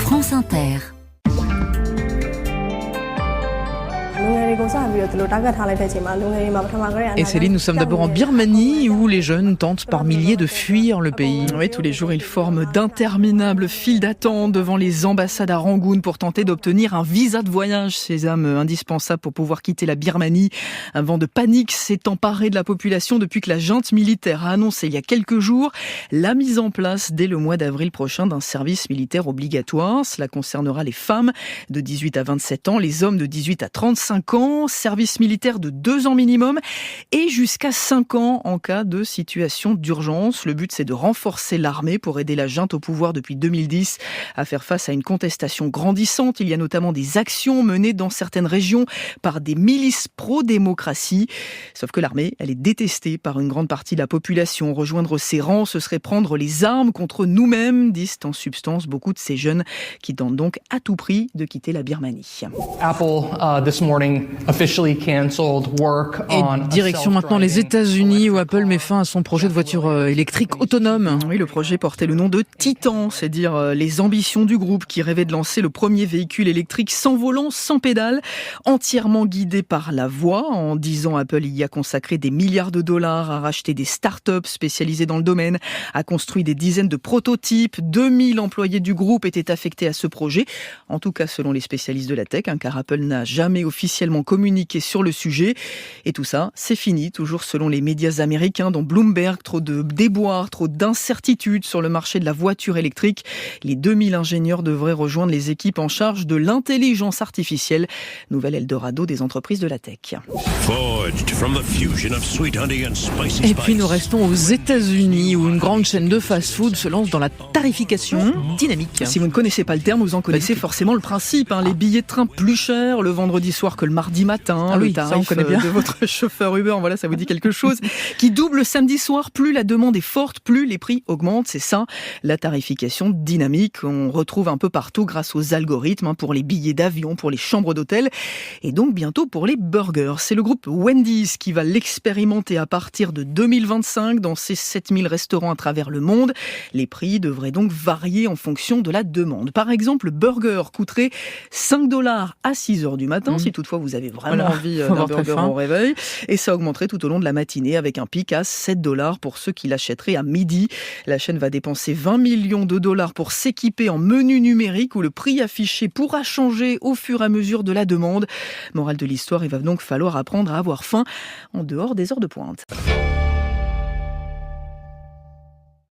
France Inter. Et Céline, nous sommes d'abord en Birmanie où les jeunes tentent par milliers de fuir le pays. Oui, tous les jours, ils forment d'interminables files d'attente devant les ambassades à Rangoon pour tenter d'obtenir un visa de voyage, sésame indispensable pour pouvoir quitter la Birmanie. Un vent de panique s'est emparé de la population depuis que la junte militaire a annoncé il y a quelques jours la mise en place dès le mois d'avril prochain d'un service militaire obligatoire. Cela concernera les femmes de 18 à 27 ans, les hommes de 18 à 35 ans, service militaire de 2 ans minimum et jusqu'à 5 ans en cas de situation d'urgence. Le but, c'est de renforcer l'armée pour aider la junte au pouvoir depuis 2010 à faire face à une contestation grandissante. Il y a notamment des actions menées dans certaines régions par des milices pro-démocratie. Sauf que l'armée, elle est détestée par une grande partie de la population. Rejoindre ses rangs, ce serait prendre les armes contre nous-mêmes, disent en substance beaucoup de ces jeunes qui tentent donc à tout prix de quitter la Birmanie. Apple, this morning, officially canceled work on Et direction maintenant les États-Unis où Apple met fin à son projet de voiture électrique autonome. Oui, le projet portait le nom de Titan, c'est dire les ambitions du groupe qui rêvait de lancer le premier véhicule électrique sans volant, sans pédale, entièrement guidé par la voix. En 10 ans, Apple y a consacré des milliards de dollars, a racheté des start-up spécialisées dans le domaine, a construit des dizaines de prototypes. 2000 employés du groupe étaient affectés à ce projet, en tout cas selon les spécialistes de la tech, car Apple n'a jamais officiellement communiqué sur le sujet. Et tout ça, c'est fini, toujours selon les médias américains, dont Bloomberg. Trop de déboires, trop d'incertitudes sur le marché de la voiture électrique. Les 2000 ingénieurs devraient rejoindre les équipes en charge de l'intelligence artificielle. Nouvel Eldorado des entreprises de la tech. Et puis nous restons aux États-Unis où une grande chaîne de fast-food se lance dans la tarification dynamique. Si vous ne connaissez pas le terme, vous en connaissez forcément le principe. Les billets de train plus chers le vendredi soir que le mardi matin. Le tarif, ça on connaît bien, de votre chauffeur Uber, voilà, ça vous dit quelque chose. Qui double le samedi soir, plus la demande est forte, plus les prix augmentent. C'est ça, la tarification dynamique. On retrouve un peu partout grâce aux algorithmes pour les billets d'avion, pour les chambres d'hôtel et donc bientôt pour les burgers. C'est le groupe Wendy's qui va l'expérimenter à partir de 2025 dans ses 7000 restaurants à travers le monde. Les prix devraient donc varier en fonction de la demande. Par exemple, le burger coûterait $5 à 6h du matin, si toutefois vous avez vraiment envie d'un burger au réveil. Et ça augmenterait tout au long de la matinée avec un pic à $7 pour ceux qui l'achèteraient à midi. La chaîne va dépenser $20 millions pour s'équiper en menu numérique où le prix affiché pourra changer au fur et à mesure de la demande. Morale de l'histoire, il va donc falloir apprendre à avoir faim en dehors des heures de pointe.